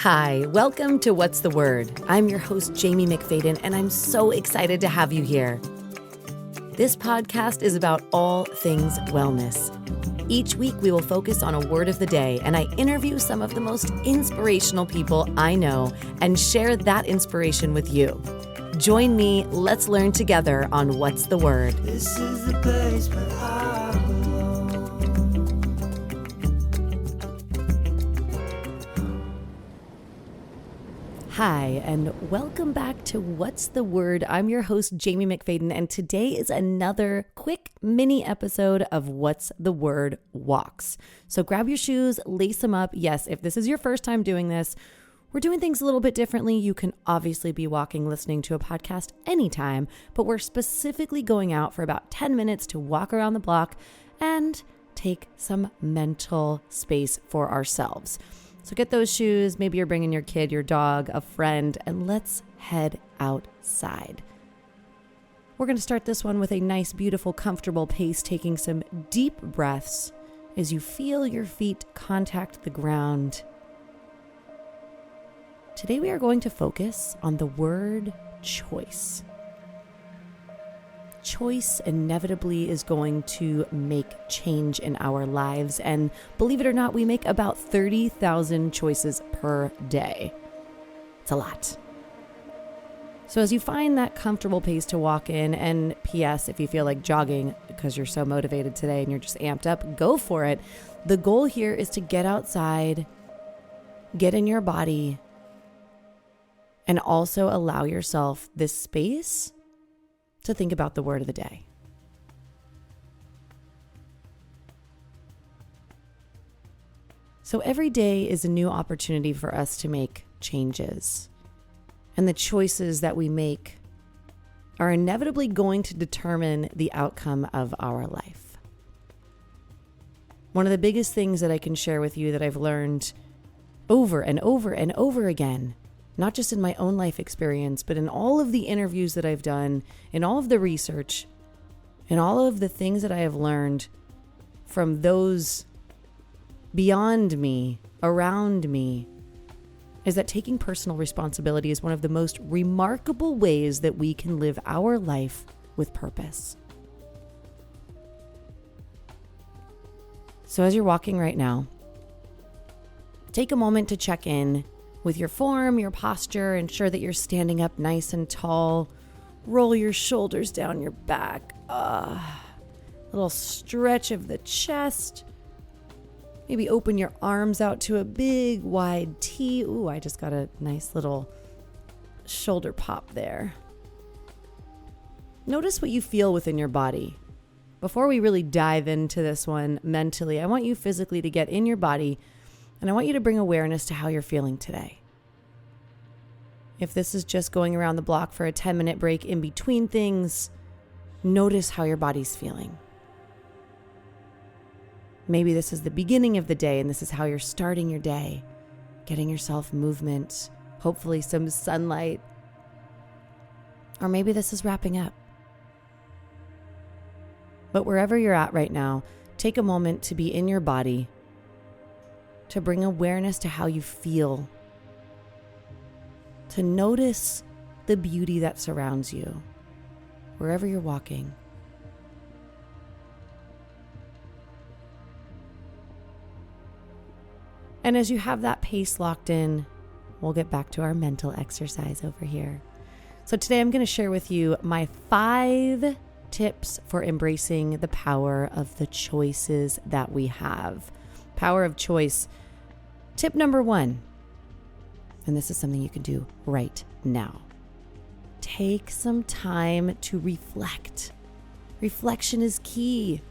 Hi, welcome to What's the Word? I'm your host, Jamie McFadden, and I'm so excited to have you here. This podcast is about all things wellness. Each week, we will focus on a word of the day, and I interview some of the most inspirational people I know and share that inspiration with you. Join me, let's learn together on What's the Word. This is the place where I belong. Hi, and welcome back to What's the Word? I'm your host, Jamie McFadden, and today is another quick mini episode of What's the Word Walks. So grab your shoes, lace them up. Yes, if this is your first time doing this, we're doing things a little bit differently. You can obviously be walking, listening to a podcast anytime, but we're specifically going out for about 10 minutes to walk around the block and take some mental space for ourselves. So get those shoes, maybe you're bringing your kid, your dog, a friend, and let's head outside. We're going to start this one with a nice, beautiful, comfortable pace, taking some deep breaths as you feel your feet contact the ground. Today we are going to focus on the word choice. Choice inevitably is going to make change in our lives, and believe it or not, we make about 30,000 choices per day. It's a lot. So as you find that comfortable pace to walk in, and P.S., if you feel like jogging because you're so motivated today and you're just amped up, go for it. The goal here is to get outside, get in your body, and also allow yourself this space to think about the word of the day. So every day is a new opportunity for us to make changes. And the choices that we make are inevitably going to determine the outcome of our life. One of the biggest things that I can share with you that I've learned over and over and over again, not just in my own life experience, but in all of the interviews that I've done, in all of the research, in all of the things that I have learned from those beyond me, around me, is that taking personal responsibility is one of the most remarkable ways that we can live our life with purpose. So as you're walking right now, take a moment to check in with your form, your posture, ensure that you're standing up nice and tall. Roll your shoulders down your back. Little stretch of the chest. Maybe open your arms out to a big wide T. Ooh, I just got a nice little shoulder pop there. Notice what you feel within your body. Before we really dive into this one mentally, I want you physically to get in your body, and I want you to bring awareness to how you're feeling today. If this is just going around the block for a 10-minute break in between things, notice how your body's feeling. Maybe this is the beginning of the day and this is how you're starting your day, getting yourself movement, hopefully some sunlight. Or maybe this is wrapping up. But wherever you're at right now, take a moment to be in your body, to bring awareness to how you feel, to notice the beauty that surrounds you, wherever you're walking. And as you have that pace locked in, we'll get back to our mental exercise over here. So today I'm going to share with you my 5 tips for embracing the power of the choices that we have. Power of choice. Tip number 1, and this is something you can do right now. Take some time to reflect. Reflection is key.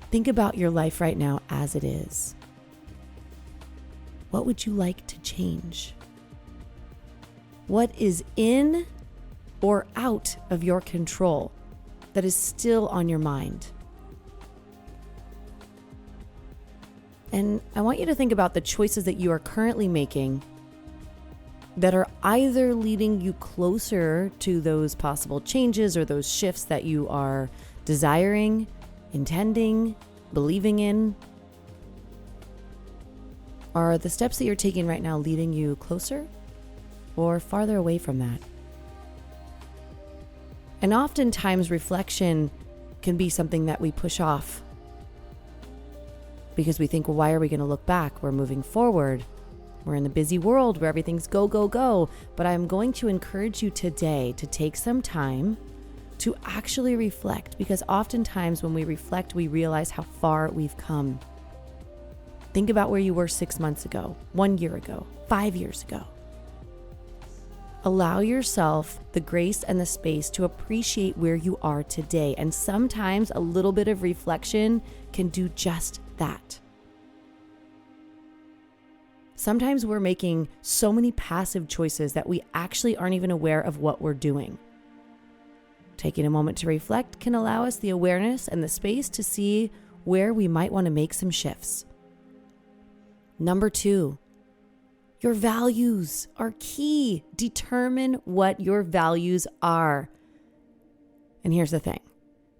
Think about your life right now as it is. What would you like to change? What is in or out of your control that is still on your mind? And I want you to think about the choices that you are currently making that are either leading you closer to those possible changes or those shifts that you are desiring, intending, believing in, Are the steps that you're taking right now leading you closer or farther away from that? And oftentimes reflection can be something that we push off because we think, well, why are we going to look back? We're moving forward. We're in the busy world where everything's go, go, go. But I'm going to encourage you today to take some time to actually reflect, because oftentimes when we reflect, we realize how far we've come. Think about where you were 6 months ago, 1 year ago, 5 years ago. Allow yourself the grace and the space to appreciate where you are today. And sometimes a little bit of reflection can do just that. Sometimes we're making so many passive choices that we actually aren't even aware of what we're doing. Taking a moment to reflect can allow us the awareness and the space to see where we might want to make some shifts. Number 2, your values are key. Determine what your values are. And here's the thing.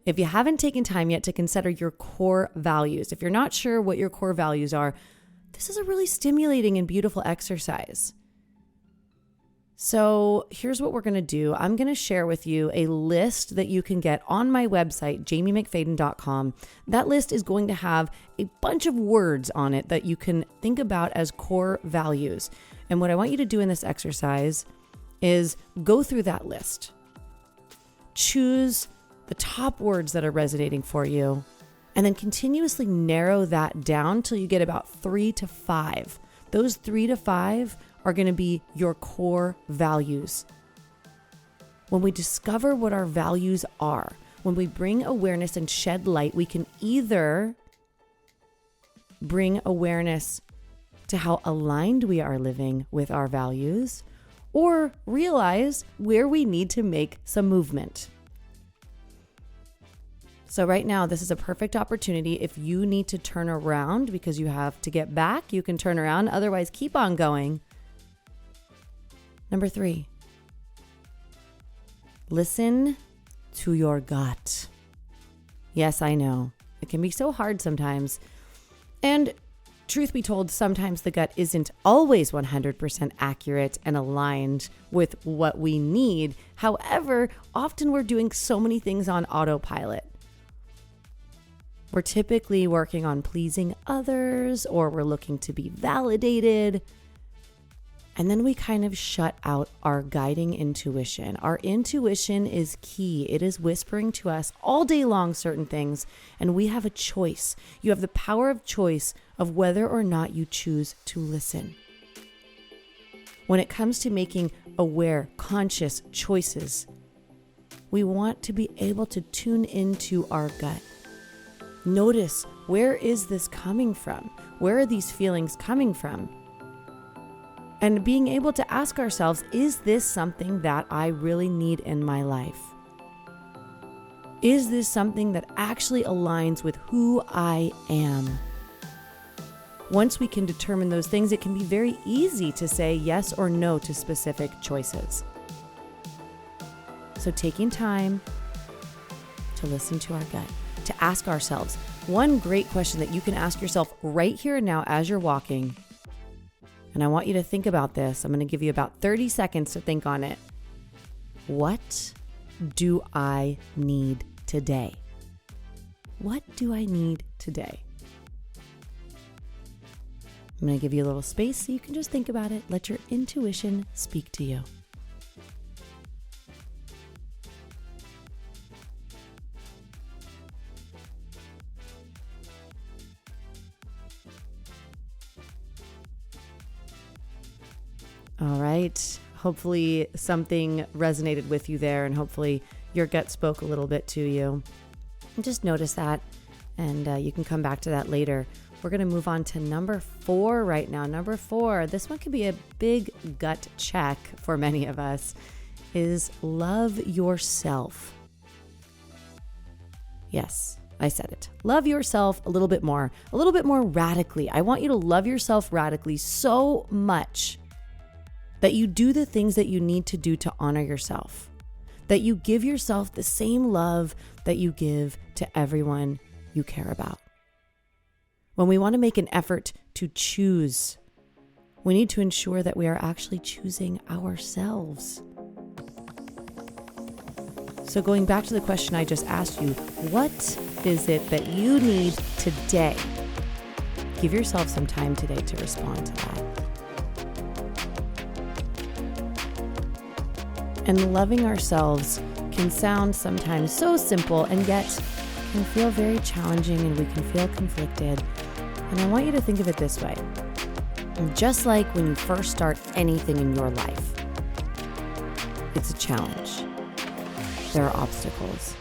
If you haven't taken time yet to consider your core values, if you're not sure what your core values are, this is a really stimulating and beautiful exercise. So here's what we're going to do. I'm going to share with you a list that you can get on my website, jamiemcfadden.com. That list is going to have a bunch of words on it that you can think about as core values. And what I want you to do in this exercise is go through that list. Choose the top words that are resonating for you, and then continuously narrow that down till you get about 3 to 5. Those 3 to 5 are going to be your core values. When we discover what our values are, when we bring awareness and shed light, we can either bring awareness to how aligned we are living with our values, or realize where we need to make some movement. So right now, this is a perfect opportunity. If you need to turn around because you have to get back, you can turn around. Otherwise, keep on going. Number 3, listen to your gut. Yes, I know. It can be so hard sometimes. And truth be told, sometimes the gut isn't always 100% accurate and aligned with what we need. However, often we're doing so many things on autopilot. We're typically working on pleasing others, or we're looking to be validated. And then we kind of shut out our guiding intuition. Our intuition is key. It is whispering to us all day long certain things, and we have a choice. You have the power of choice of whether or not you choose to listen. When it comes to making aware, conscious choices, we want to be able to tune into our gut. Notice, where is this coming from? Where are these feelings coming from? And being able to ask ourselves, is this something that I really need in my life? Is this something that actually aligns with who I am? Once we can determine those things, it can be very easy to say yes or no to specific choices. So taking time to listen to our gut, to ask ourselves, one great question that you can ask yourself right here and now as you're walking, and I want you to think about this. I'm going to give you about 30 seconds to think on it. What do I need today? What do I need today? I'm going to give you a little space so you can just think about it. Let your intuition speak to you. All right. Hopefully something resonated with you there, and hopefully your gut spoke a little bit to you. And just notice that, and you can come back to that later. We're going to move on to number 4 right now. Number 4, this one could be a big gut check for many of us, is love yourself. Yes, I said it. Love yourself a little bit more radically. I want you to love yourself radically so much that you do the things that you need to do to honor yourself, that you give yourself the same love that you give to everyone you care about. When we want to make an effort to choose We need to ensure that we are actually choosing ourselves. So going back to the question I just asked you, what is it that you need today? Give yourself some time today to respond to that. And loving ourselves can sound sometimes so simple and yet can feel very challenging, and we can feel conflicted. And I want you to think of it this way. Just like when you first start anything in your life, it's a challenge. There are obstacles.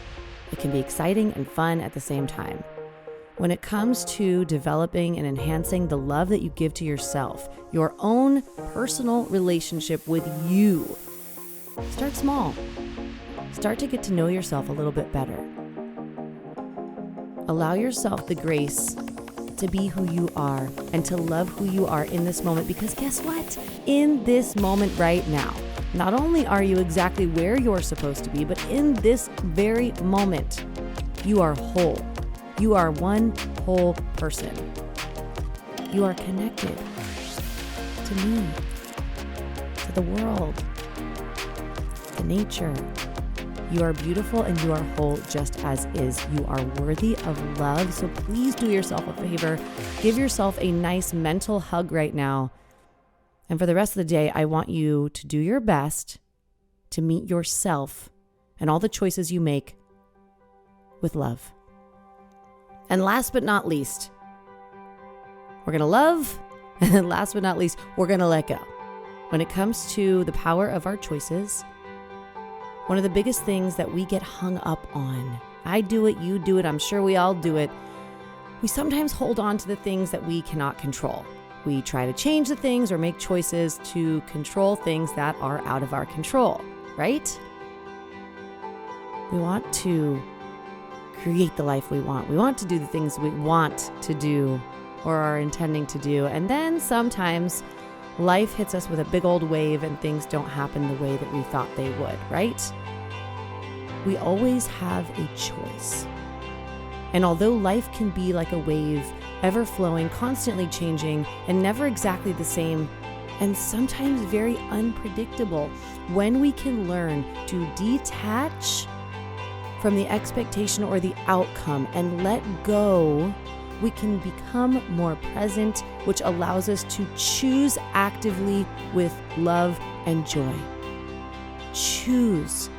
It can be exciting and fun at the same time. When it comes to developing and enhancing the love that you give to yourself, your own personal relationship with you, start small. Start to get to know yourself a little bit better. Allow yourself the grace to be who you are and to love who you are in this moment, because guess what? In this moment right now, not only are you exactly where you're supposed to be, but in this very moment, you are whole. You are one whole person. You are connected to me, to the world, to nature. You are beautiful and you are whole just as is. You are worthy of love. So please do yourself a favor. Give yourself a nice mental hug right now. And for the rest of the day, I want you to do your best to meet yourself and all the choices you make with love. And last but not least, we're going to love. And then last but not least, we're going to let go. When it comes to the power of our choices, one of the biggest things that we get hung up on, I do it, you do it, I'm sure we all do it. We sometimes hold on to the things that we cannot control. We try to change the things or make choices to control things that are out of our control, right? We want to create the life we want. We want to do the things we want to do or are intending to do. And then sometimes life hits us with a big old wave and things don't happen the way that we thought they would, right? We always have a choice. And although life can be like a wave, ever flowing, constantly changing, and never exactly the same, and sometimes very unpredictable, when we can learn to detach from the expectation or the outcome and let go, we can become more present, which allows us to choose actively with love and joy. Choose.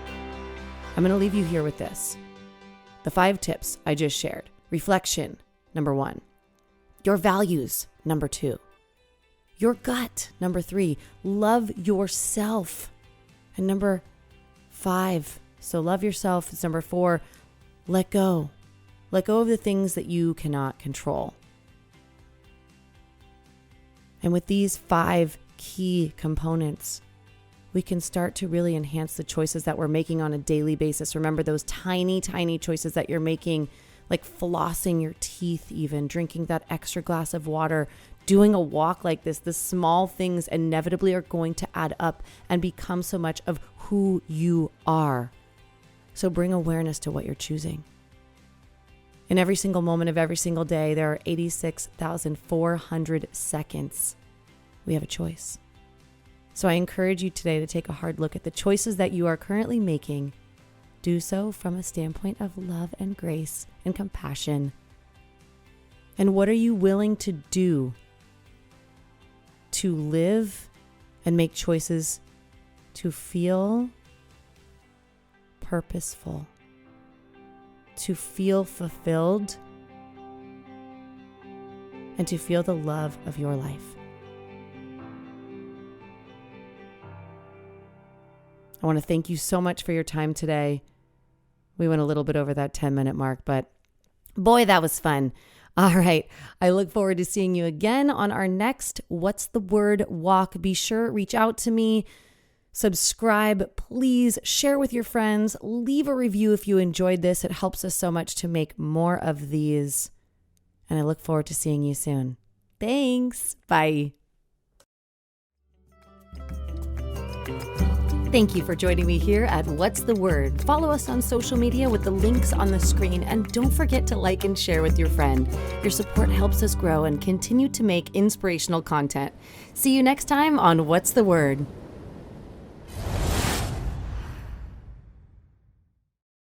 I'm going to leave you here with this. The 5 tips I just shared. Reflection, number 1. Your values, number 2. Your gut, number 3. Love yourself. And number 5, so love yourself. It's number 4. Let go. Let go of the things that you cannot control. And with these 5 key components, we can start to really enhance the choices that we're making on a daily basis. Remember those tiny, tiny choices that you're making, like flossing your teeth even, drinking that extra glass of water, doing a walk like this. The small things inevitably are going to add up and become so much of who you are. So bring awareness to what you're choosing. In every single moment of every single day, there are 86,400 seconds. We have a choice. So I encourage you today to take a hard look at the choices that you are currently making. Do so from a standpoint of love and grace and compassion. And what are you willing to do to live and make choices to feel purposeful, to feel fulfilled, and to feel the love of your life? I want to thank you so much for your time today. We went a little bit over that 10-minute mark, but boy, that was fun. All right. I look forward to seeing you again on our next What's the Word walk. Be sure, reach out to me, subscribe, please share with your friends, leave a review if you enjoyed this. It helps us so much to make more of these. And I look forward to seeing you soon. Thanks. Bye. Thank you for joining me here at What's the Word. Follow us on social media with the links on the screen, and don't forget to like and share with your friend. Your support helps us grow and continue to make inspirational content. See you next time on What's the Word.